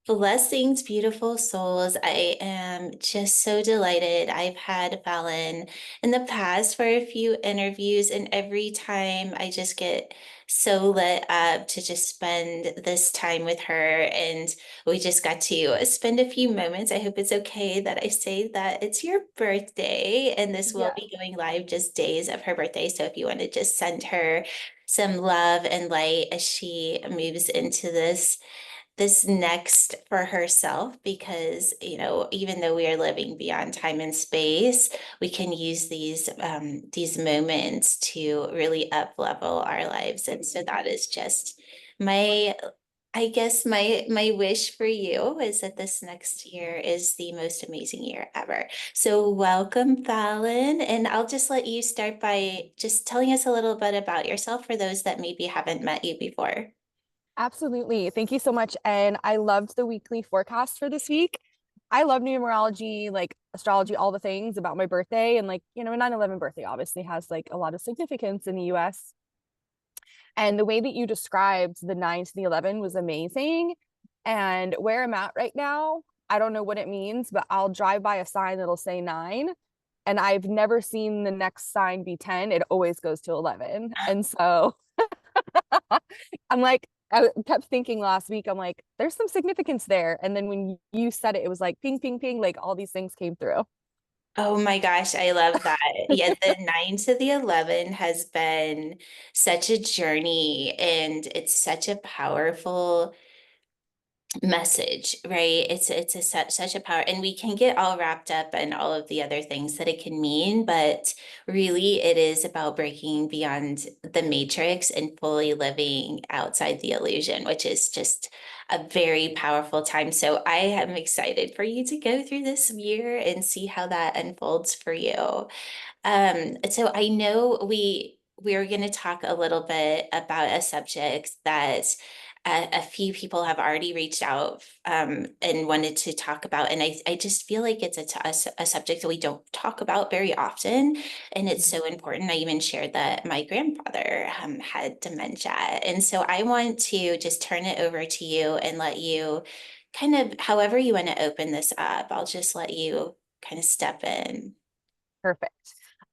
Blessings, beautiful souls. I am just so delighted. I've had Fallon in the past for a few interviews, and every time I just get so lit up to just spend this time with her. And we just got to spend a few moments. I hope it's okay that I say that it's your birthday, and this will Yeah. be going live just days of her birthday. So if you want to just send her some love and light as she moves into this next for herself, because even though we are living beyond time and space, we can use these moments to really up level our lives. And so that is just my I guess my wish for you is that this next year is the most amazing year ever. So welcome, Fallon, and I'll just let you start by just telling us a little bit about yourself for those that maybe haven't met you before. Absolutely. Thank you so much. And I loved the weekly forecast for this week. I love numerology, like astrology, all the things about my birthday. And like, 9/11 birthday obviously has like a lot of significance in the US. And the way that you described the 9 to the 11 was amazing. And where I'm at right now, I don't know what it means, but I'll drive by a sign that'll say 9. And I've never seen the next sign be 10. It always goes to 11. And so I'm like, I kept thinking last week, I'm like, there's some significance there. And then when you said it, it was like ping, ping, ping, like all these things came through. Oh my gosh, I love that. Yeah, the 9 to the 11 has been such a journey, and it's such a powerful message, right? It's such a power, and we can get all wrapped up in all of the other things that it can mean, but really it is about breaking beyond the matrix and fully living outside the illusion, which is just a very powerful time. So I am excited for you to go through this year and see how that unfolds for you. So I know we're going to talk a little bit about a subject that a few people have already reached out and wanted to talk about, and I just feel like it's a subject that we don't talk about very often, and it's so important. I even shared that my grandfather had dementia, and so I want to just turn it over to you and let you kind of, however you want to open this up. I'll just let you kind of step in. Perfect.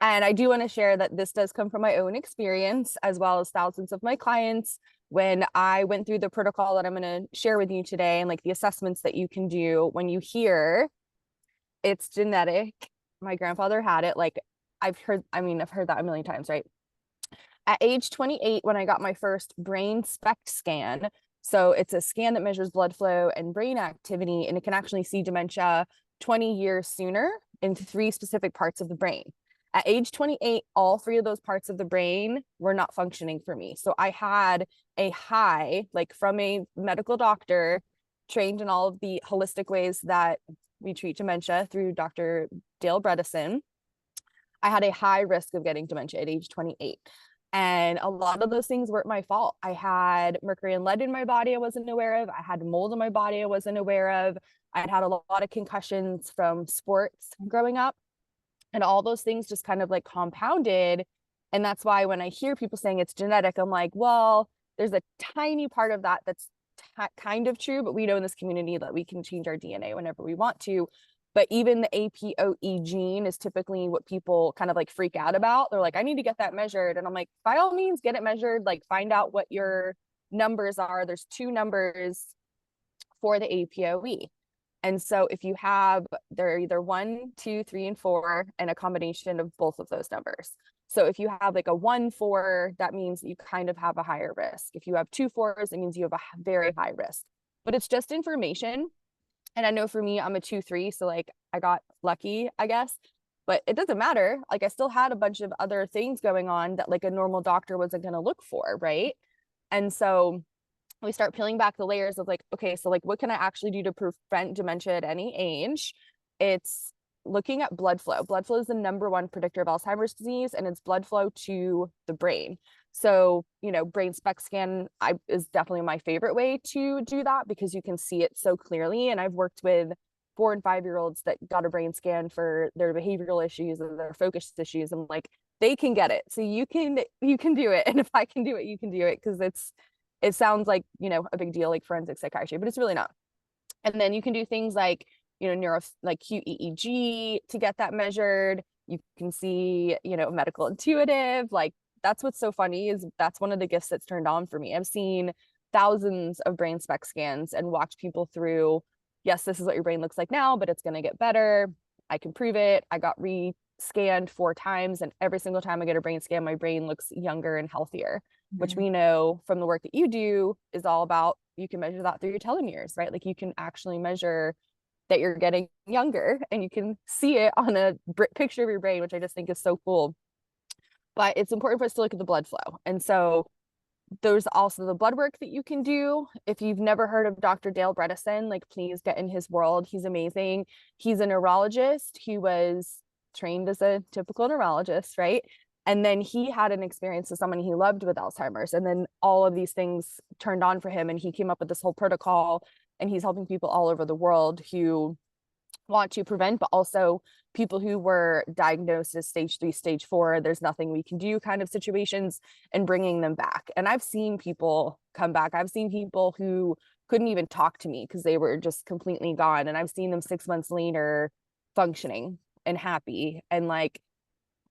And I do want to share that this does come from my own experience, as well as thousands of my clients. When I went through the protocol that I'm going to share with you today, and like the assessments that you can do when you hear it's genetic, my grandfather had it. Like I've heard that a million times, right? At age 28, when I got my first brain SPECT scan, so it's a scan that measures blood flow and brain activity, and it can actually see dementia 20 years sooner in three specific parts of the brain. At age 28, all three of those parts of the brain were not functioning for me. So I had a high, like from a medical doctor trained in all of the holistic ways that we treat dementia through Dr. Dale Bredesen. I had a high risk of getting dementia at age 28. And a lot of those things weren't my fault. I had mercury and lead in my body I wasn't aware of. I had mold in my body I wasn't aware of. I'd had a lot of concussions from sports growing up. And all those things just kind of like compounded. And that's why when I hear people saying it's genetic, I'm like, well, there's a tiny part of that that's kind of true, but we know in this community that we can change our DNA whenever we want to. But even the APOE gene is typically what people kind of like freak out about. They're like, I need to get that measured. And I'm like, by all means, get it measured, like find out what your numbers are. There's two numbers for the APOE. And so if you have, they're either 1, 2, 3, and 4, and a combination of both of those numbers. So if you have like a 1, 4, that means you kind of have a higher risk. If you have two fours, it means you have a very high risk. But it's just information. And I know for me, I'm a 2, 3, so like I got lucky, I guess. But it doesn't matter. Like I still had a bunch of other things going on that like a normal doctor wasn't going to look for, right? And so we start peeling back the layers of like, okay, so like what can I actually do to prevent dementia at any age? It's looking at blood flow. Blood flow is the number one predictor of Alzheimer's disease, and it's blood flow to the brain. So, brain SPECT scan is definitely my favorite way to do that because you can see it so clearly. And I've worked with 4 and 5-year-olds that got a brain scan for their behavioral issues and their focus issues. I'm like, they can get it. So you can do it. And if I can do it, you can do it, because it sounds like, a big deal like forensic psychiatry, but it's really not. And then you can do things like, like QEEG to get that measured. You can see, medical intuitive. Like that's what's so funny is that's one of the gifts that's turned on for me. I've seen thousands of brain spec scans and watched people through, yes, this is what your brain looks like now, but it's going to get better. I can prove it. I got re-scanned 4 times, and every single time I get a brain scan, my brain looks younger and healthier, which we know from the work that you do is all about, you can measure that through your telomeres, right? Like you can actually measure that you're getting younger and you can see it on a picture of your brain, which I just think is so cool. But it's important for us to look at the blood flow. And so there's also the blood work that you can do. If you've never heard of Dr. Dale Bredesen, like please get in his world. He's amazing. He's a neurologist. He was trained as a typical neurologist, right? And then he had an experience with someone he loved with Alzheimer's. And then all of these things turned on for him. And he came up with this whole protocol. And he's helping people all over the world who want to prevent, but also people who were diagnosed as stage 3, stage 4, there's nothing we can do kind of situations, and bringing them back. And I've seen people come back. I've seen people who couldn't even talk to me because they were just completely gone. And I've seen them 6 months later functioning and happy and like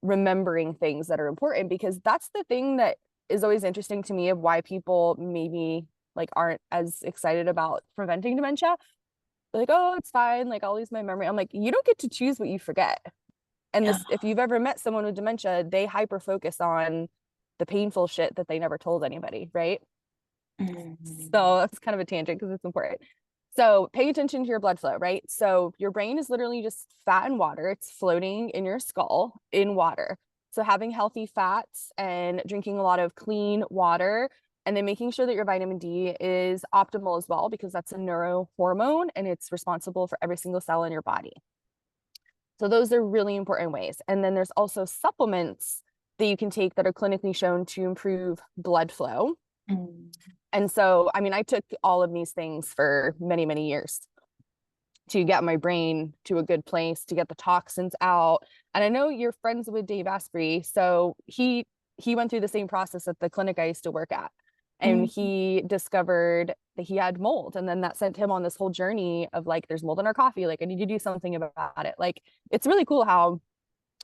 remembering things that are important, because that's the thing that is always interesting to me of why people maybe like aren't as excited about preventing dementia. They're like, oh, it's fine, like I'll lose my memory. I'm like, you don't get to choose what you forget. And Yeah. this, if you've ever met someone with dementia, they hyper focus on the painful shit that they never told anybody, right? Mm. So that's kind of a tangent because it's important. So pay attention to your blood flow, right? So your brain is literally just fat and water. It's floating in your skull in water. So having healthy fats and drinking a lot of clean water, and then making sure that your vitamin D is optimal as well, because that's a neurohormone and it's responsible for every single cell in your body. So those are really important ways. And then there's also supplements that you can take that are clinically shown to improve blood flow. Mm. And so, I mean, I took all of these things for many, many years to get my brain to a good place, to get the toxins out. And I know you're friends with Dave Asprey, so he went through the same process at the clinic I used to work at. And Mm. he discovered that he had mold. And then that sent him on this whole journey of like, there's mold in our coffee. Like, I need to do something about it. Like, it's really cool how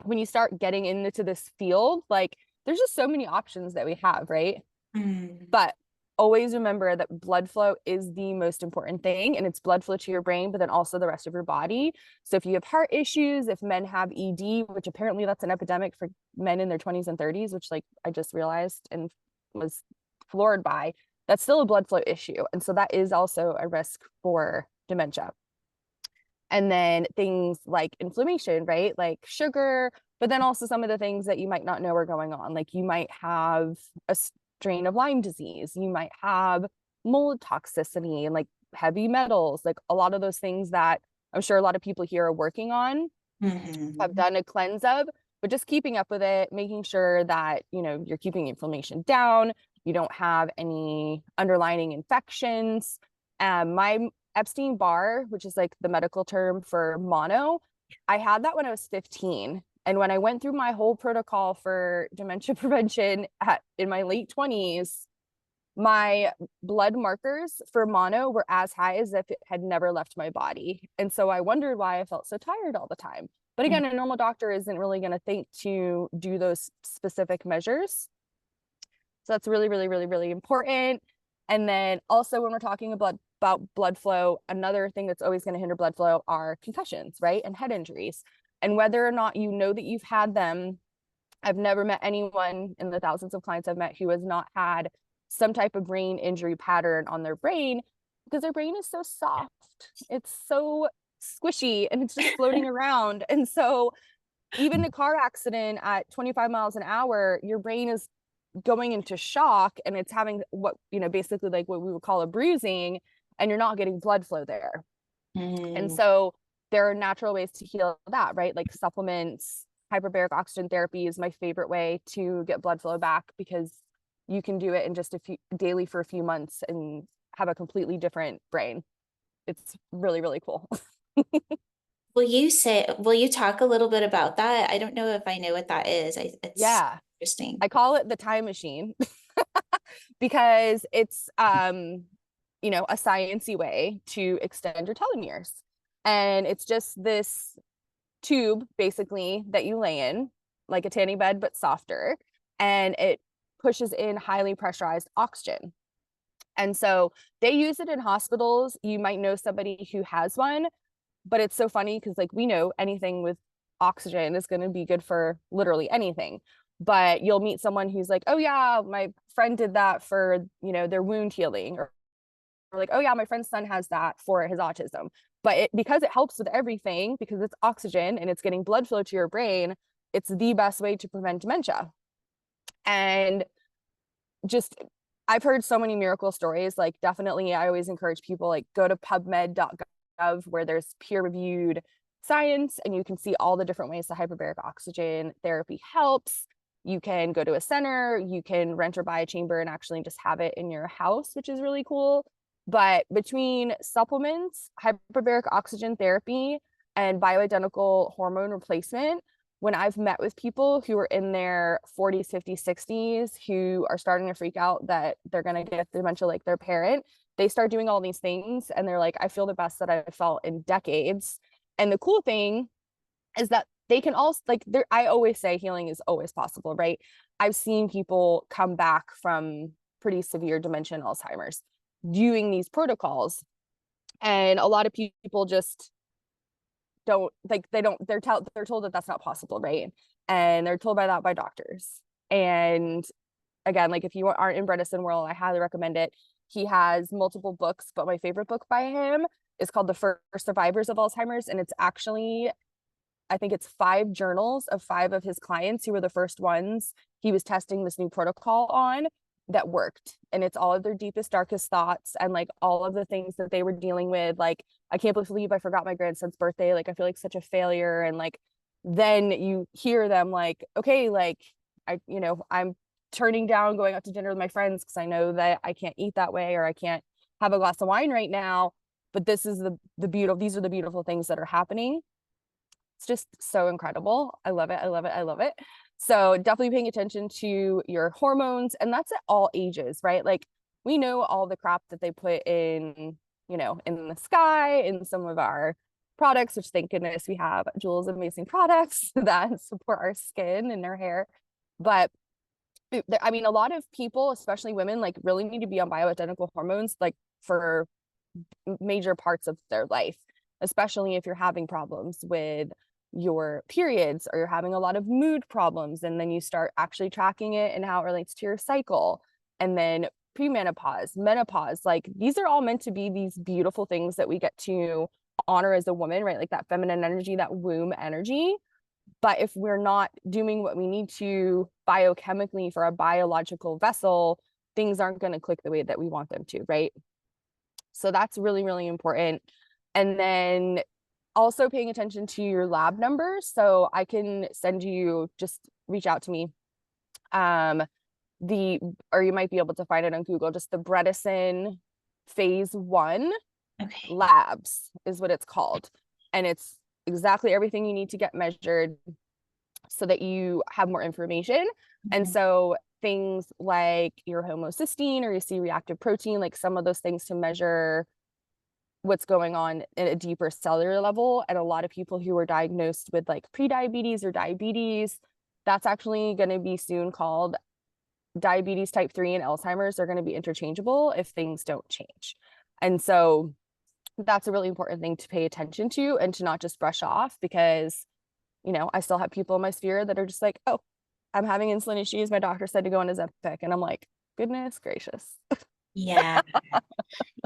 when you start getting into this field, like, there's just so many options that we have, right? Mm. But always remember that blood flow is the most important thing, and it's blood flow to your brain, but then also the rest of your body. So if you have heart issues, if men have ED, which apparently that's an epidemic for men in their 20s and 30s, which like I just realized and was floored by, that's still a blood flow issue. And so that is also a risk for dementia. And then things like inflammation, right? Like sugar, but then also some of the things that you might not know are going on. Like you might have a strain of Lyme disease, you might have mold toxicity and like heavy metals, like a lot of those things that I'm sure a lot of people here are working on, have Mhm. done a cleanse of, but just keeping up with it, making sure that, you're keeping inflammation down, you don't have any underlying infections. My Epstein-Barr, which is like the medical term for mono, I had that when I was 15. And when I went through my whole protocol for dementia prevention in my late 20s, my blood markers for mono were as high as if it had never left my body. And so I wondered why I felt so tired all the time. But Mm. again, a normal doctor isn't really going to think to do those specific measures. So that's really, really, really, really important. And then also when we're talking about blood flow, another thing that's always going to hinder blood flow are concussions, right? And head injuries. And whether or not you know that you've had them, I've never met anyone in the thousands of clients I've met who has not had some type of brain injury pattern on their brain, because their brain is so soft. It's so squishy and it's just floating around. And so even a car accident at 25 miles an hour, your brain is going into shock and it's having what, basically like what we would call a bruising, and you're not getting blood flow there. And Mm. so there are natural ways to heal that, right? Like supplements, hyperbaric oxygen therapy is my favorite way to get blood flow back, because you can do it in just a few daily for a few months and have a completely different brain. It's really, really cool. Will you talk a little bit about that? I don't know if I know what that is. It's Yeah. interesting. I call it the time machine because it's a sciencey way to extend your telomeres. And it's just this tube basically that you lay in, like a tanning bed, but softer. And it pushes in highly pressurized oxygen. And so they use it in hospitals. You might know somebody who has one, but it's so funny because, like, we know anything with oxygen is going to be good for literally anything. But you'll meet someone who's like, oh, yeah, my friend did that for, their wound healing. Or like, oh, yeah, my friend's son has that for his autism. But because it helps with everything, because it's oxygen and it's getting blood flow to your brain, it's the best way to prevent dementia. And just I've heard so many miracle stories. Like, definitely, I always encourage people, like, go to pubmed.gov where there's peer-reviewed science and you can see all the different ways the hyperbaric oxygen therapy helps. You can go to a center, you can rent or buy a chamber and actually just have it in your house, which is really cool. But between supplements, hyperbaric oxygen therapy, and bioidentical hormone replacement, when I've met with people who are in their 40s, 50s, 60s, who are starting to freak out that they're going to get dementia like their parent, they start doing all these things and they're like, I feel the best that I've felt in decades. And the cool thing is that they can also, like, I always say healing is always possible, right? I've seen people come back from pretty severe dementia and Alzheimer's doing these protocols. And a lot of people just don't, like, they're told that that's not possible, right? And they're told by doctors. And again, like, if you aren't in Bredesen world, I highly recommend it. He has multiple books, but my favorite book by him is called The First Survivors of Alzheimer's, and it's actually, I think it's 5 journals of 5 of his clients who were the first ones he was testing this new protocol on that worked. And it's all of their deepest, darkest thoughts and, like, all of the things that they were dealing with. Like, I can't believe I forgot my grandson's birthday. Like, I feel like such a failure. And, like, then you hear them like, okay, like, I'm turning down going out to dinner with my friends because I know that I can't eat that way, or I can't have a glass of wine right now. But this is these are the beautiful things that are happening. It's just so incredible. I love it. I love it. I love it. So definitely paying attention to your hormones, and that's at all ages, right? Like, we know all the crap that they put in, in the sky, in some of our products, which thank goodness we have Jules' amazing products that support our skin and our hair. But I mean, a lot of people, especially women, like, really need to be on bioidentical hormones, like, for major parts of their life, especially if you're having problems with your periods or you're having a lot of mood problems, and then you start actually tracking it and how it relates to your cycle. And then premenopause, menopause, like, these are all meant to be these beautiful things that we get to honor as a woman, right? Like, that feminine energy, that womb energy. But if we're not doing what we need to biochemically for a biological vessel, things aren't going to click the way that we want them to, right? So that's really, really important. And then also paying attention to your lab numbers. So I can send you, just reach out to me. Or you might be able to find it on Google, just the Bredesen phase 1 Okay. labs is what it's called. And it's exactly everything you need to get measured so that you have more information. And so things like your homocysteine or your C-reactive protein, like some of those things to measure what's going on at a deeper cellular level. And a lot of people who are diagnosed with, like, prediabetes or diabetes, that's actually going to be soon called diabetes type 3, and Alzheimer's are going to be interchangeable if things don't change. And so that's a really important thing to pay attention to and to not just brush off, because, I still have people in my sphere that are just like, oh, I'm having insulin issues. My doctor said to go on Ozempic. And I'm like, goodness gracious. Yeah.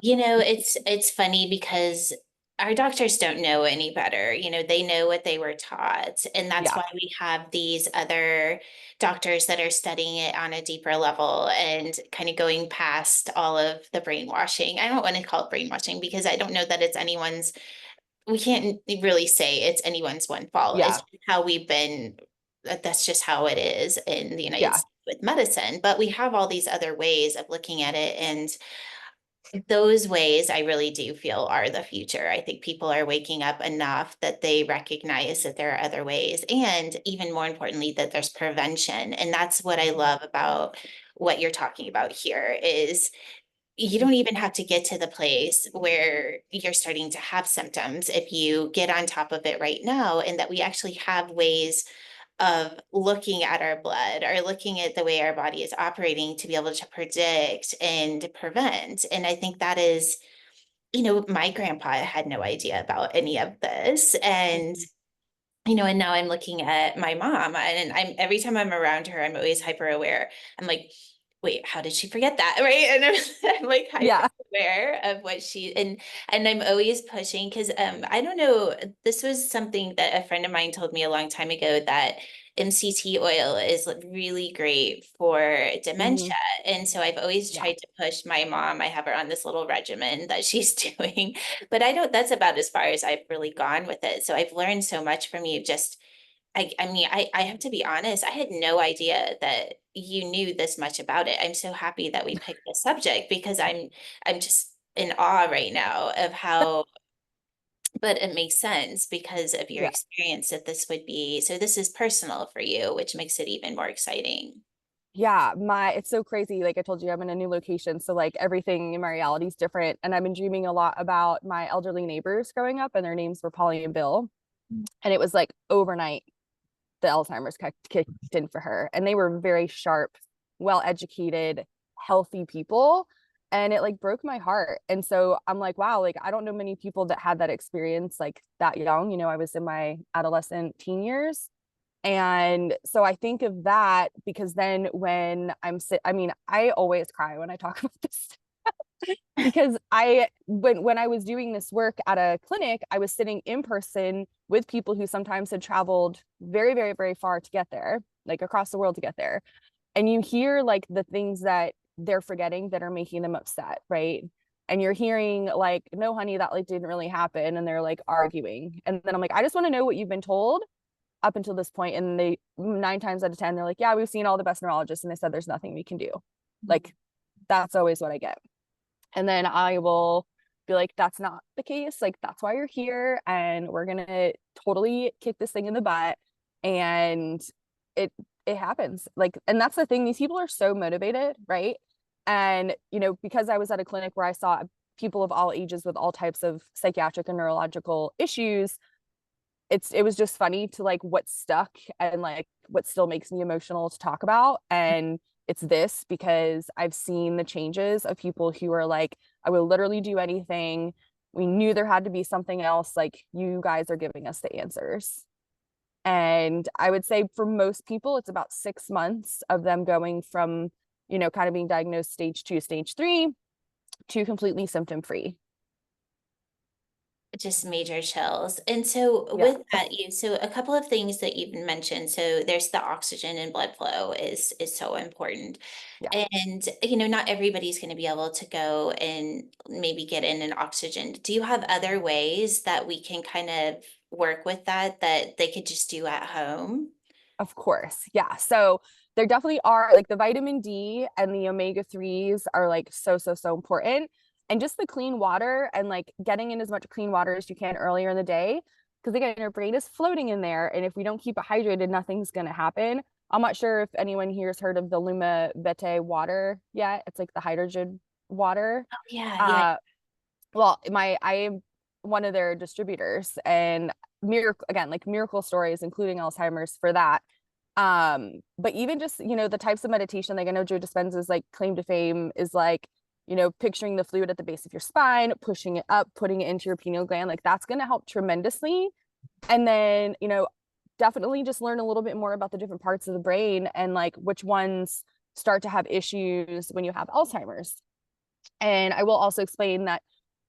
It's funny because our doctors don't know any better. They know what they were taught. And that's Yeah. why we have these other doctors that are studying it on a deeper level and kind of going past all of the brainwashing. I don't want to call it brainwashing because I don't know that it's anyone's, we can't really say it's anyone's one fault. It's Yeah. just how we've been, that's just how it is in the United Yeah. States with medicine. But we have all these other ways of looking at it, and those ways I really do feel are the future. I think people are waking up enough that they recognize that there are other ways, and even more importantly, that there's prevention. And that's what I love about what you're talking about here is you don't even have to get to the place where you're starting to have symptoms if you get on top of it right now, and that we actually have ways of looking at our blood or looking at the way our body is operating to be able to predict and prevent. And I think that is, my grandpa had no idea about any of this. And Mhm. and now I'm looking at my mom, and I'm every time I'm around her, I'm always hyper aware. I'm like, wait, how did she forget that? Right. And I'm like hyper Yeah. aware of what and I'm always pushing because I don't know, this was something that a friend of mine told me a long time ago, that MCT oil is really great for Hmm. dementia. And so I've always Yeah. tried to push my mom. I have her on this little regimen that she's doing, but I don't, that's about as far as I've really gone with it. So I've learned so much from you. Just, I mean, I have to be honest, I had no idea that you knew this much about it. I'm so happy that we picked this subject because I'm just in awe right now of how, but it makes sense because of your Yeah. experience that this would be, so this is personal for you, which makes it even more exciting. Yeah, it's so crazy. Like I told you, I'm in a new location, so like everything in my reality is different. And I've been dreaming a lot about my elderly neighbors growing up, and their names were Polly and Bill. And it was like overnight, the Alzheimer's kicked in for her, and they were very sharp, well-educated, healthy people, and it like broke my heart. And so I'm like, wow, like I don't know many people that had that experience like that young. I was in my adolescent teen years. And so I think of that because then when I mean, I always cry when I talk about this because when I was doing this work at a clinic, I was sitting in person with people who sometimes had traveled very, very, very far to get there, like across the world to get there. And you hear like the things that they're forgetting that are making them upset, right? And you're hearing like, no, honey, that like didn't really happen. And they're like arguing. And then I'm like, I just want to know what you've been told up until this point. And they 9 times out of 10, they're like, yeah, we've seen all the best neurologists. And they said there's nothing we can do. Like that's always what I get. And then I will be like, that's not the case. Like, that's why you're here. And we're going to totally kick this thing in the butt. And it, it happens. Like, and that's the thing. These people are so motivated, right? And, because I was at a clinic where I saw people of all ages with all types of psychiatric and neurological issues, it was just funny to like what stuck and like what still makes me emotional to talk about. And it's this because I've seen the changes of people who are like, I will literally do anything. We knew there had to be something else. Like, you guys are giving us the answers. And I would say for most people, it's about 6 months of them going from, kind of being diagnosed stage 2, stage 3 to completely symptom free. Just major chills. And so Yeah. with that, so a couple of things that you've mentioned. So there's the oxygen and blood flow is so important. Yeah. And not everybody's going to be able to go and maybe get in an oxygen. Do you have other ways that we can kind of work with that they could just do at home? Of course. Yeah. So there definitely are like the vitamin D and the omega 3s are like so, so, so important. And just the clean water and like getting in as much clean water as you can earlier in the day. Because again, your brain is floating in there. And if we don't keep it hydrated, nothing's going to happen. I'm not sure if anyone here has heard of the Luma Vitae water yet. It's like the hydrogen water. Oh, yeah, yeah. Uh, well, I am one of their distributors, and miracle again, like miracle stories, including Alzheimer's for that. But even just, the types of meditation, like I know Joe Dispenza's like claim to fame is like, picturing the fluid at the base of your spine, pushing it up, putting it into your pineal gland, like that's going to help tremendously. And then, definitely just learn a little bit more about the different parts of the brain and like which ones start to have issues when you have Alzheimer's. And I will also explain that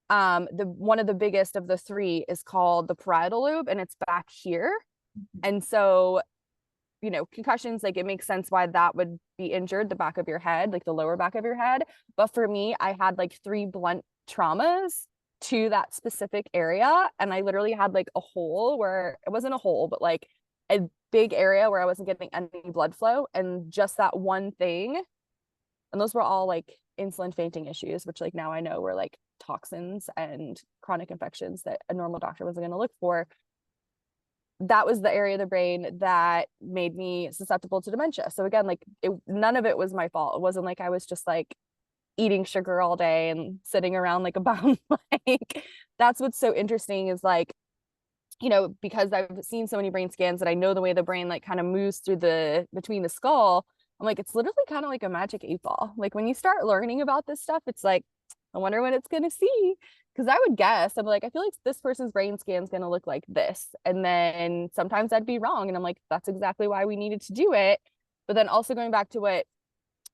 the one of the biggest of the three is called the parietal lobe, and it's back here. And so, concussions, like it makes sense why that would be injured, the back of your head, like the lower back of your head. But for me, I had like 3 blunt traumas to that specific area. And I literally had like a hole where it wasn't a hole, but like a big area where I wasn't getting any blood flow. And just that one thing, and those were all like insulin fainting issues, which like now I know were like toxins and chronic infections that a normal doctor wasn't going to look for. That was the area of the brain that made me susceptible to dementia. So again, like none of it was my fault. It wasn't like I was just like eating sugar all day and sitting around like a bomb. Like that's what's so interesting is like, because I've seen so many brain scans and I know the way the brain like kind of moves through the between the skull. I'm like, it's literally kind of like a magic 8 ball. Like when you start learning about this stuff, it's like, I wonder what it's gonna see. Because I would guess, I'm like, I feel like this person's brain scan is gonna look like this. And then sometimes I'd be wrong. And I'm like, that's exactly why we needed to do it. But then also going back to what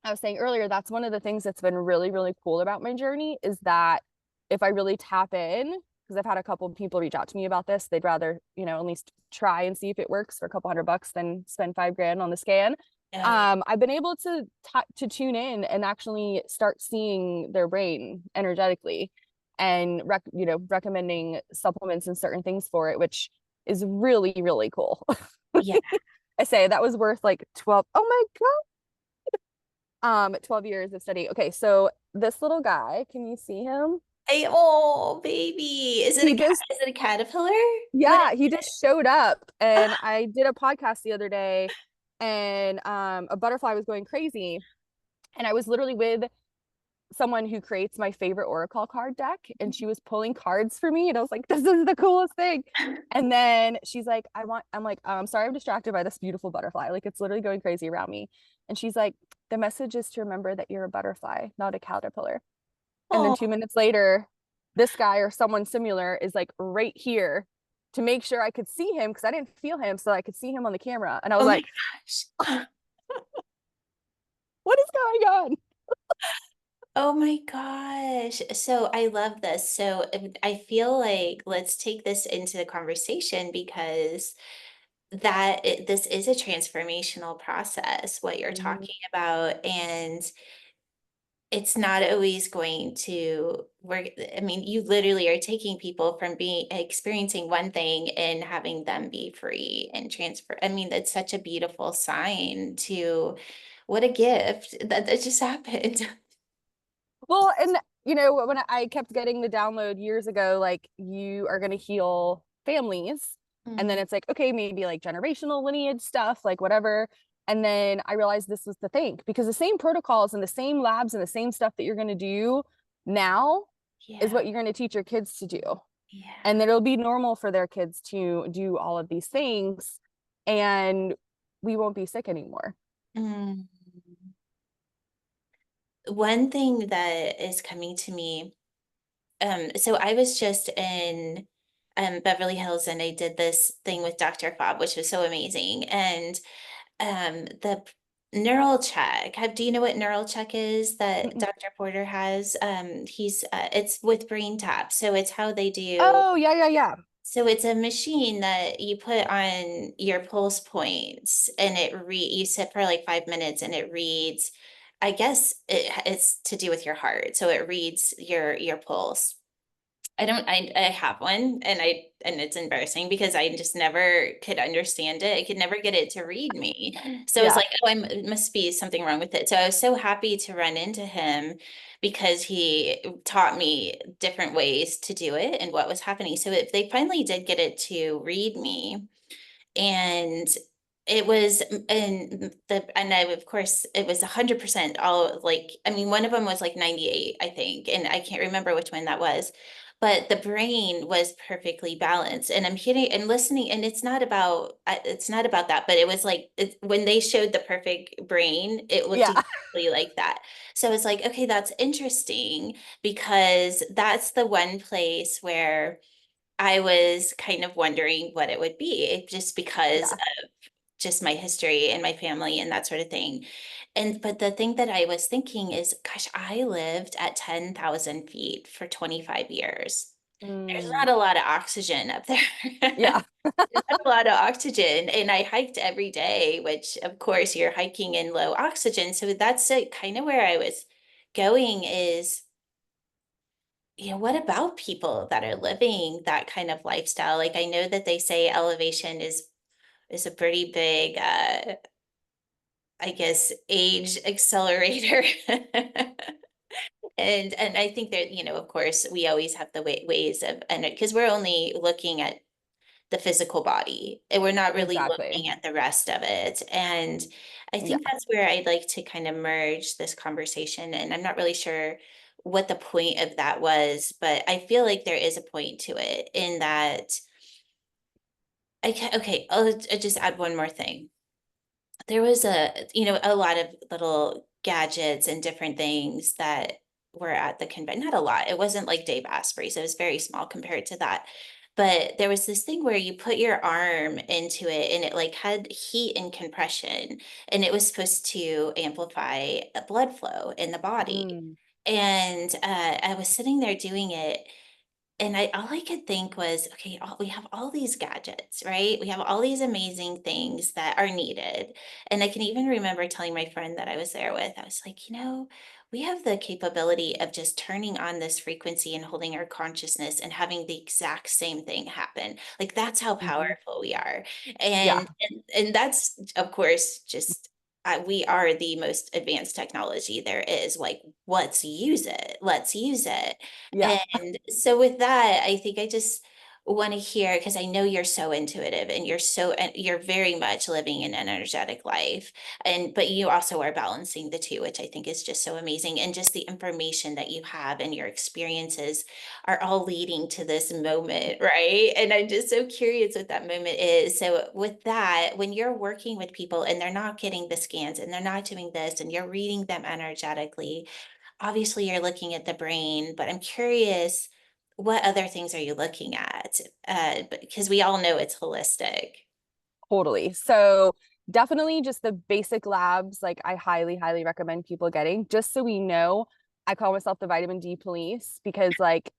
I was saying earlier, that's one of the things that's been really, really cool about my journey is that if I really tap in, because I've had a couple of people reach out to me about this, they'd rather, at least try and see if it works for a couple $100 than spend 5 grand on the scan. Oh, yeah. I've been able to tune in and actually start seeing their brain energetically and recommending supplements and certain things for it, which is really, really cool. Yeah. I say that was worth like 12. Oh my God. 12 years of study. Okay, so this little guy, can you see him? Oh, baby. Is it He just, is it a caterpillar? What is yeah, he it? just showed up. And I did a podcast the other day, and a butterfly was going crazy. And I was literally with someone who creates my favorite Oracle card deck, and she was pulling cards for me. And I was like, this is the coolest thing. And then she's like, I'm like, I'm sorry, I'm distracted by this beautiful butterfly. Like it's literally going crazy around me. And she's like, the message is to remember that you're a butterfly, not a caterpillar. And then Oh, 2 minutes later, this guy or someone similar is like right here to make sure I could see him because I didn't feel him. So I could see him on the camera. And I was oh my like, gosh. what is going on? Oh my gosh. So I love this. So I feel like let's take this into the conversation because this is a transformational process, what you're Mhm. talking about. And it's not always going to work. I mean, you literally are taking people from being experiencing one thing and having them be free and transfer. I mean, that's such a beautiful sign to what a gift that just happened. Well, and when I kept getting the download years ago, like you are going to heal families. And then Mm, it's like, okay, maybe like generational lineage stuff, like whatever. And then I realized this was the thing because the same protocols and the same labs and the same stuff that you're going to do now is yeah, what you're going to teach your kids to do. And yeah. then it'll be normal for their kids to do all of these things and we won't be sick anymore. Mm. One thing that is coming to me, so I was just in Beverly Hills and I did this thing with Dr. Fob, which was so amazing. And the neural check, do you know what neural check is that Mm-mm. Dr. Porter has? It's with brain tap. So it's how they do. Oh, yeah, yeah, yeah. So it's a machine that you put on your pulse points and you sit for like 5 minutes and it reads, I guess it's to do with your heart. So it reads your pulse. I have one and it's embarrassing because I just never could understand it. I could never get it to read me. So I was Yeah. like, oh, it must be something wrong with it. So I was so happy to run into him because he taught me different ways to do it and what was happening. So if they finally did get it to read me, and it was and I of course it was 100% all like I mean one of them was like 98 I think and I can't remember which one that was, but the brain was perfectly balanced and I'm hearing and listening and it's not about that, but it was like when they showed the perfect brain it looked Yeah. exactly like that. So it's like, okay, that's interesting because that's the one place where I was kind of wondering what it would be just because Yeah. of just my history and my family and that sort of thing. And but the thing that I was thinking is, gosh, I lived at 10,000 feet for 25 years. There's Mm, not a lot of oxygen up there. yeah. There's not a lot of oxygen. And I hiked every day, which of course you're hiking in low oxygen. So that's kind of where I was going is what about people that are living that kind of lifestyle? Like I know that they say elevation is a pretty big I guess age accelerator. And I think that, of course, we always have the ways of and because we're only looking at the physical body, and we're not really Exactly. looking at the rest of it. And I Yeah. think that's where I'd like to kind of merge this conversation. And I'm not really sure what the point of that was, but I feel like there is a point to it in that okay, I'll just add one more thing. There was a lot of little gadgets and different things that were at the convention. Not a lot. It wasn't like Dave Asprey's. It was very small compared to that. But there was this thing where you put your arm into it and it like had heat and compression, and it was supposed to amplify blood flow in the body. Mm, And I was sitting there doing it, and all I could think was, okay, we have all these gadgets, right? We have all these amazing things that are needed. And I can even remember telling my friend that I was there with, I was like, we have the capability of just turning on this frequency and holding our consciousness and having the exact same thing happen. Like that's how mhm. powerful we are. Yeah. And that's of course just we are the most advanced technology there is. Like, let's use it. Let's use it. Yeah. And so with that, I think I just want to hear, because I know you're so intuitive and you're very much living an energetic life. But you also are balancing the two, which I think is just so amazing. And just the information that you have and your experiences are all leading to this moment, right? And I'm just so curious what that moment is. So with that, when you're working with people and they're not getting the scans and they're not doing this and you're reading them energetically, obviously you're looking at the brain, but I'm curious, what other things are you looking at? Because we all know it's holistic. Totally. So definitely just the basic labs, like I highly, highly recommend people getting, just so we know. I call myself the vitamin D police because like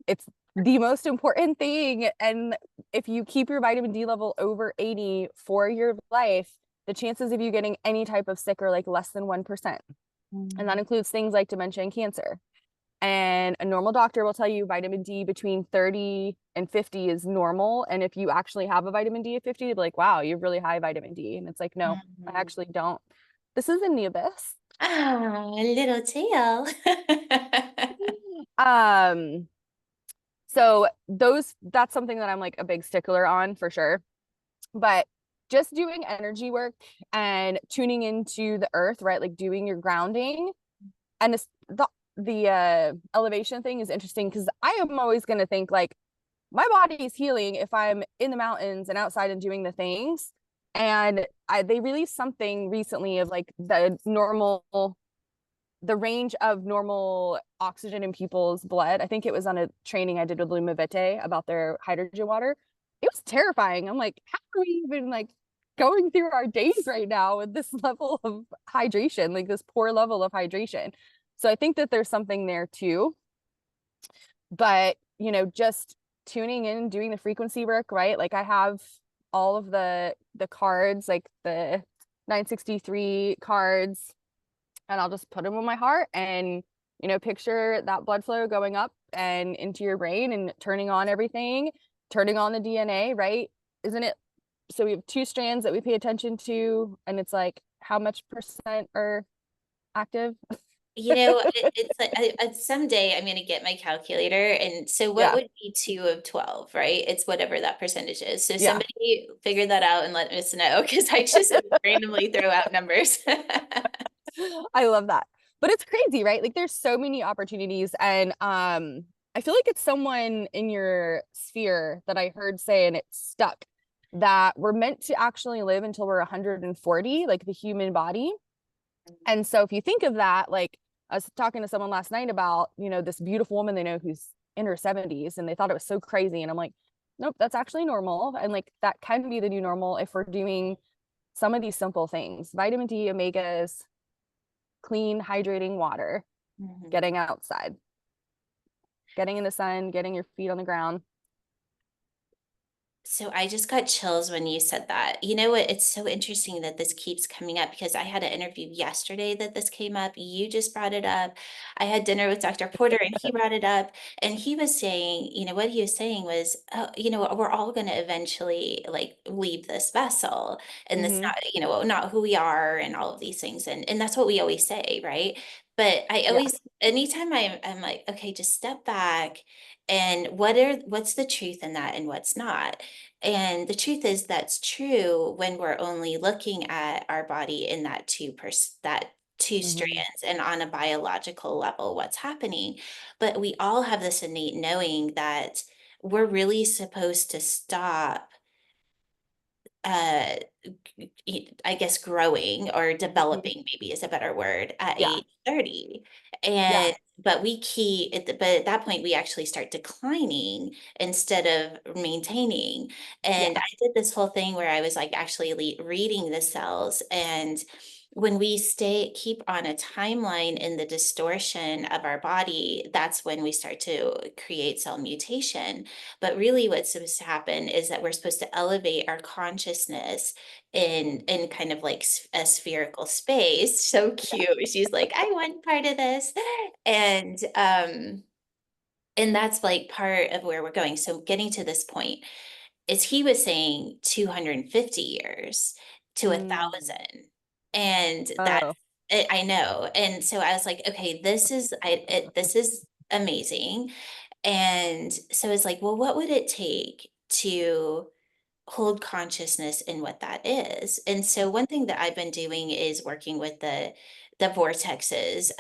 it's the most important thing. And if you keep your vitamin D level over 80 for your life, the chances of you getting any type of sick are like less than 1%. And that Mm. includes things like dementia and cancer. And a normal doctor will tell you vitamin D between 30 and 50 is normal. And if you actually have a vitamin D at 50, they'll be like, wow, you have really high vitamin D. And it's like, no, I Mhm. actually don't. This is in the abyss. Ah, a little tail. Um, so that's something that I'm like a big stickler on for sure. But just doing energy work and tuning into the earth, right? Like doing your grounding and the elevation thing is interesting because I am always going to think like my body is healing if I'm in the mountains and outside and doing the things. And they released something recently of like the range of normal oxygen in people's blood. I think it was on a training I did with Lumavete about their hydrogen water. It was terrifying. I'm like, how are we even like going through our days right now with this level of hydration, like this poor level of hydration? So I think that there's something there too. But, just tuning in, doing the frequency work, right? Like I have all of the cards, like the 963 cards, and I'll just put them on my heart and picture that blood flow going up and into your brain and turning on everything, turning on the DNA, right? Isn't it? So we have two strands that we pay attention to, and it's like how much percent are active? It's like someday I'm going to get my calculator. And so what Yeah, would be 2 of 12, right? It's whatever that percentage is. So yeah. somebody figure that out and let us know, because I just randomly throw out numbers. I love that. But it's crazy, right? Like there's so many opportunities and I feel like it's someone in your sphere that I heard say and it stuck that we're meant to actually live until we're 140, like the human body. And so if you think of that, like I was talking to someone last night about, this beautiful woman they know who's in her 70s and they thought it was so crazy and I'm like, nope, that's actually normal and like that can be the new normal if we're doing some of these simple things. Vitamin D, omegas, clean, hydrating water, Mhm. getting outside, getting in the sun, getting your feet on the ground. So I just got chills when you said that. You know what? It's so interesting that this keeps coming up, because I had an interview yesterday that this came up. You just brought it up. I had dinner with Dr. Porter and he brought it up. And he was saying, what he was saying was, oh, we're all going to eventually like leave this vessel, and that's Mm-hmm. not, not who we are and all of these things. And that's what we always say, right? But I Yeah. always, anytime I'm like, okay, just step back and what's the truth in that and what's not. And the truth is that's true when we're only looking at our body in that two Hmm. strands and on a biological level what's happening. But we all have this innate knowing that we're really supposed to stop, uh I guess growing or Hmm. developing maybe is a better word, at Yeah. age 30. Yeah. And but at that point we actually start declining instead of maintaining. And Yeah. I did this whole thing where I was like actually reading the cells, and when we keep on a timeline in the distortion of our body, that's when we start to create cell mutation. But really what's supposed to happen is that we're supposed to elevate our consciousness in kind of like a spherical space. So Yeah. cute. She's like, I want part of this. And and that's like part of where we're going. So getting to this point is he was saying 250 years to a Mm. thousand. And that's Oh. it, I know. And so I was like, okay, this is amazing. And so it's like, well, what would it take to hold consciousness in what that is? And so one thing that I've been doing is working with the vortexes,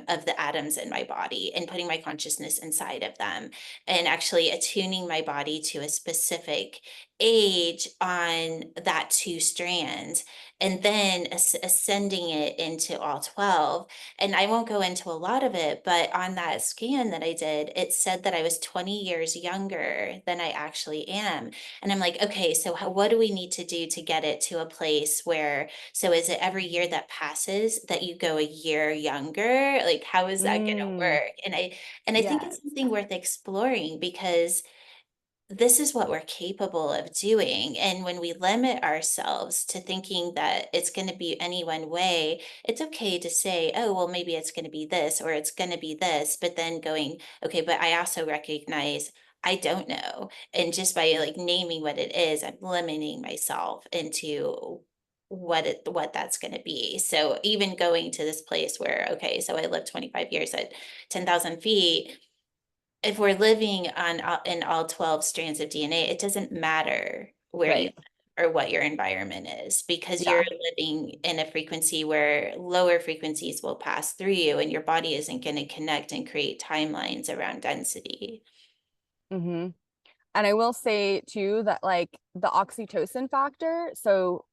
of the atoms in my body and putting my consciousness inside of them and actually attuning my body to a specific age on that two strands, and then ascending it into all 12. And I won't go into a lot of it, but on that scan that I did, it said that I was 20 years younger than I actually am. And I'm like, okay, so what do we need to do to get it to a place where, so is it every year that passes that you go a year younger? Like, how is that going to Mm. work? And I think Yes. it's something worth exploring because this is what we're capable of doing. And when we limit ourselves to thinking that it's going to be any one way, it's okay to say, oh, well, maybe it's going to be this or it's going to be this. But then going, okay, but I also recognize I don't know. And just by like naming what it is, I'm limiting myself into what that's going to be. So even going to this place where, okay, so I lived 25 years at 10,000 feet, if we're living on in all 12 strands of DNA, it doesn't matter where you Right. live or what your environment is, because you're Yeah. living in a frequency where lower frequencies will pass through you and your body isn't going to connect and create timelines around density. Hmm. And I will say too that like the oxytocin factor, so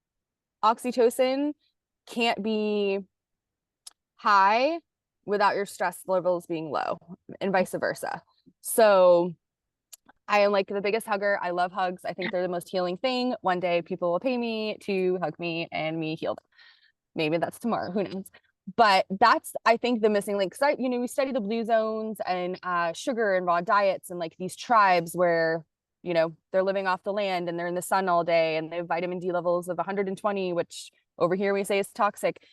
oxytocin can't be high without your stress levels being low and vice versa. So I am like the biggest hugger. I love hugs. I think they're the most healing thing. One day people will pay me to hug me and me heal them. Maybe that's tomorrow, who knows? But that's, I think, the missing link. Because we study the blue zones and sugar and raw diets and like these tribes where, they're living off the land and they're in the sun all day and they have vitamin D levels of 120, which over here we say is toxic.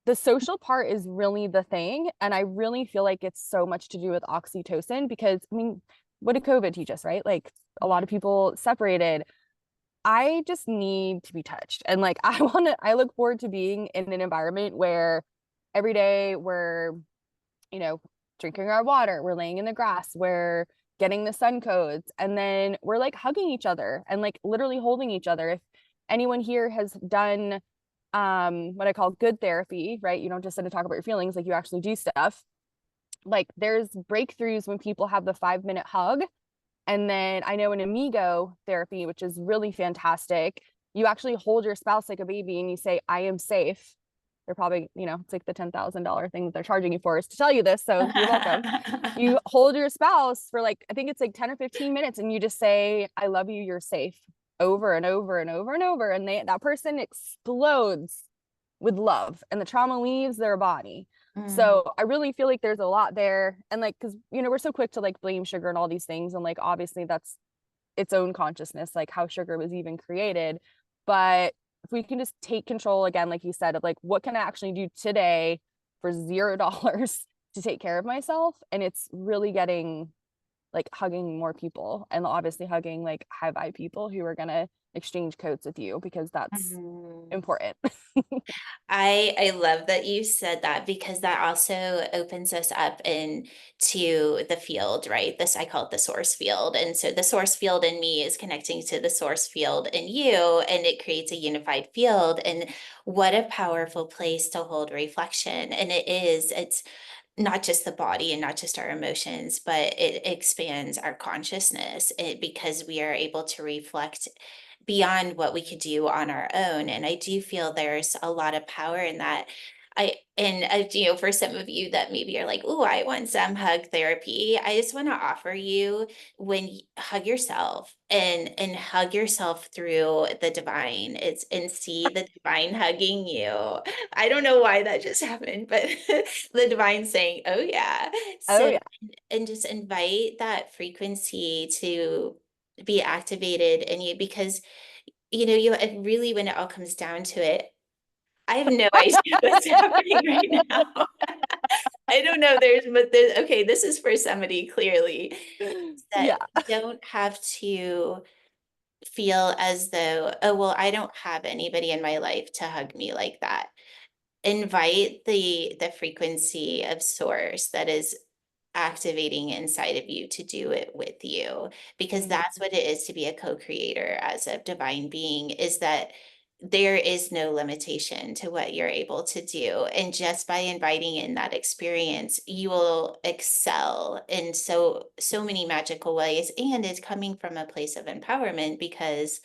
The social part is really the thing. And I really feel like it's so much to do with oxytocin because, I mean, what did COVID teach us, right? Like a lot of people separated. I just need to be touched. And like I look forward to being in an environment where every day we're, you know, drinking our water, we're laying in the grass, we're getting the sun codes, and then we're like hugging each other and like literally holding each other. If anyone here has done what I call good therapy, right? You don't just sit and talk about your feelings, like you actually do stuff. Like there's breakthroughs when people have the 5 minute hug, and then I know in amigo therapy, which is really fantastic, you actually hold your spouse like a baby and you say, I am safe. They're probably, it's like the $10,000 thing that they're charging you for is to tell you this. So you're welcome. You hold your spouse for like, I think it's like 10 or 15 minutes and you just say, I love you, you're safe, over and over and over and over. And that person explodes with love and the trauma leaves their body. Mhm. So I really feel like there's a lot there. And like, cause we're so quick to like blame sugar and all these things. And like, obviously that's its own consciousness, like how sugar was even created. But if we can just take control again, like you said, of like, what can I actually do today for $0 to take care of myself? And it's really getting like hugging more people, and obviously hugging like high vibe people who are gonna exchange codes with you, because that's Mhm. important. I love that you said that because that also opens us up into the field, right? This I call it the source field. And so the source field in me is connecting to the source field in you, and it creates a unified field. And what a powerful place to hold reflection. And it's not just the body and not just our emotions, but it expands our consciousness because we are able to reflect beyond what we could do on our own. And I do feel there's a lot of power in that. For some of you that maybe are like, oh, I want some hug therapy. I just want to offer you hug yourself and hug yourself through the divine. It's and see the divine hugging you. I don't know why that just happened, but the divine saying, oh yeah. Oh So yeah. and just invite that frequency to be activated in you because it really, when it all comes down to it, I have no idea what's happening right now. I don't know. Okay, this is for somebody clearly that Yeah. you don't have to feel as though, oh, well, I don't have anybody in my life to hug me like that. Invite the frequency of source that is activating inside of you to do it with you, because that's Mhm. what it is to be a co-creator as a divine being, is that there is no limitation to what you're able to do, and just by inviting in that experience you will excel in so many magical ways, and it's coming from a place of empowerment because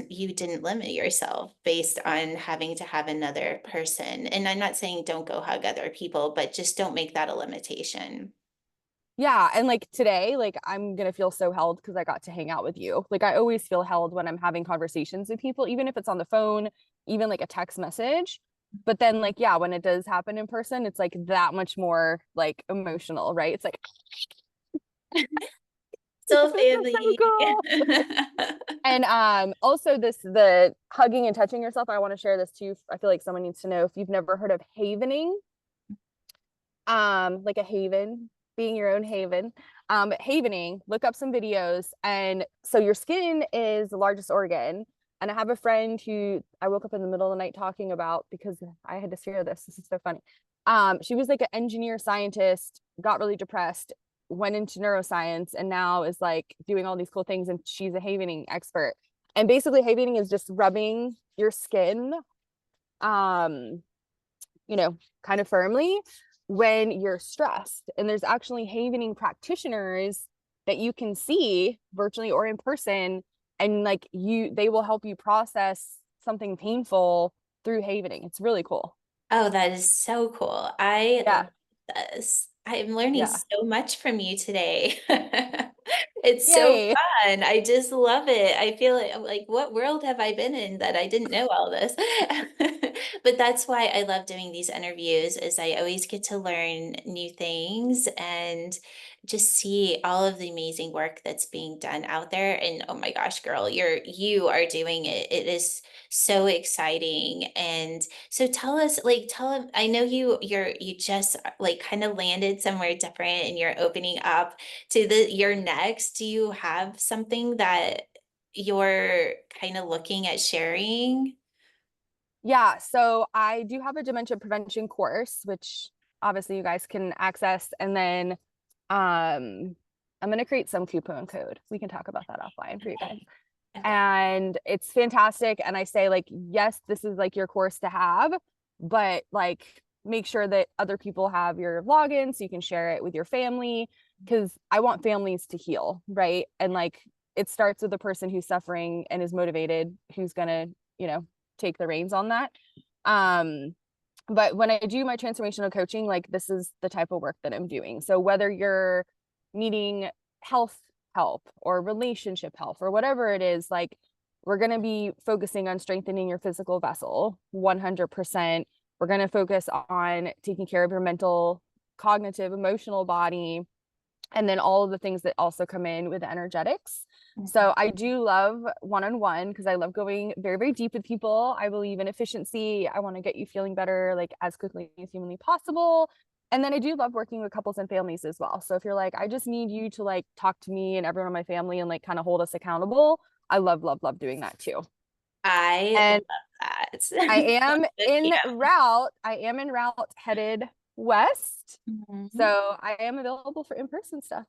you didn't limit yourself based on having to have another person. And I'm not saying don't go hug other people, but just don't make that a limitation. Yeah, and like today, like I'm gonna feel so held because I got to hang out with you. Like I always feel held when I'm having conversations with people, even if it's on the phone, even like a text message. But then like yeah, when it does happen in person, it's like that much more like emotional, right? It's like Still this is so family. cool. And also the hugging and touching yourself, I want to share this too. I feel like someone needs to know, if you've never heard of havening, like a haven, being your own haven. Havening, look up some videos. And so your skin is the largest organ. And I have a friend who I woke up in the middle of the night talking about, because I had to share this. This is so funny. She was like an engineer scientist, got really depressed, went into neuroscience, and now is like doing all these cool things. And she's a havening expert. And basically, havening is just rubbing your skin, um, you know, kind of firmly when you're stressed. And there's actually havening practitioners that you can see virtually or in person, and like they will help you process something painful through havening. It's really cool. Oh, that is so cool. I love Yeah. this. I'm learning Yeah. so much from you today. It's so Yay. fun. I just love it. I feel like what world have I been in that I didn't know all this? But that's why I love doing these interviews, is I always get to learn new things and just see all of the amazing work that's being done out there. And oh my gosh, girl, you are doing it. It is so exciting. And so tell him, I know you just like kind of landed somewhere different and you're opening up to your next. Do you have something that you're kind of looking at sharing? Yeah. So I do have a dementia prevention course, which obviously you guys can access. And then I'm going to create some coupon code. We can talk about that offline for you guys. Okay. Okay. And it's fantastic. And I say, like, yes, this is like your course to have, but like make sure that other people have your login so you can share it with your family, because I want families to heal, right? And like it starts with the person who's suffering and is motivated, who's gonna, take the reins on that. Um, but when I do my transformational coaching, like this is the type of work that I'm doing. So whether you're needing health help or relationship health or whatever it is, like we're going to be focusing on strengthening your physical vessel 100%. We're going to focus on taking care of your mental, cognitive, emotional body, and then all of the things that also come in with energetics. Mhm. So I do love one-on-one because I love going very, very deep with people. I believe in efficiency. I want to get you feeling better like as quickly as humanly possible. And then I do love working with couples and families as well. So if you're like, I just need you to like talk to me and everyone in my family and like kind of hold us accountable, I love, love, love doing that too. I love And I that. am Yeah. I am en route headed west. So Mhm. I am available for in-person stuff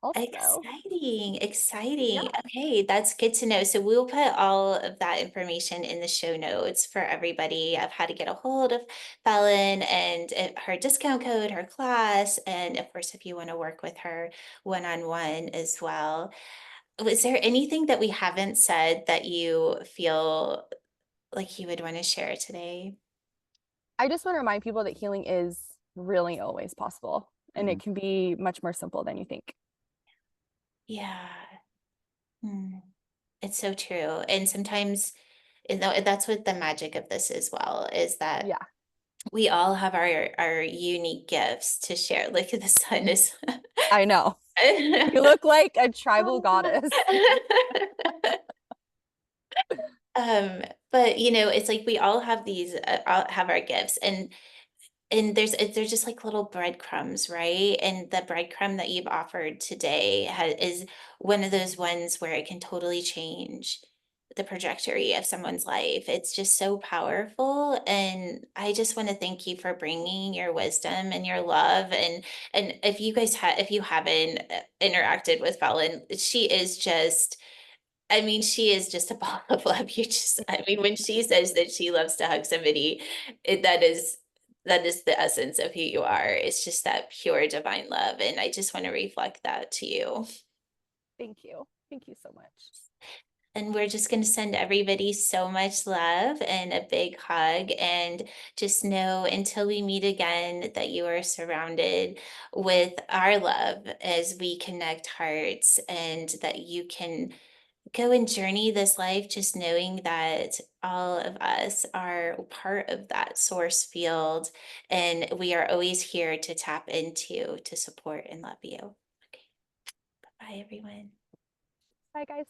also. Exciting, Yeah, exciting. Okay, that's good to know. So we'll put all of that information in the show notes for everybody of how to get a hold of Fallon and her discount code, her class, and of course, if you want to work with her one-on-one as well. Was there anything that we haven't said that you feel like you would want to share today? I just want to remind people that healing is really always possible and Mm, it can be much more simple than you think. yeah. Mm. It's so true. And sometimes, that's what the magic of this as well, is that Yeah, we all have our unique gifts to share. Like the sun is I know. You look like a tribal goddess. um, but it's like we all have these all have our gifts, and they're just like little breadcrumbs, right? And the breadcrumb that you've offered today is one of those ones where it can totally change the trajectory of someone's life. It's just so powerful, and I just want to thank you for bringing your wisdom and your love. And if you haven't interacted with Fallon, she is just a ball of love. I mean, when she says that she loves to hug somebody, that is the essence of who you are. It's just that pure divine love. And I just want to reflect that to you. Thank you. Thank you so much. And we're just going to send everybody so much love and a big hug. And just know until we meet again that you are surrounded with our love as we connect hearts, and that you can go and journey this life just knowing that all of us are part of that source field, and we are always here to tap into to support and love you. Okay, bye everyone. Bye, guys.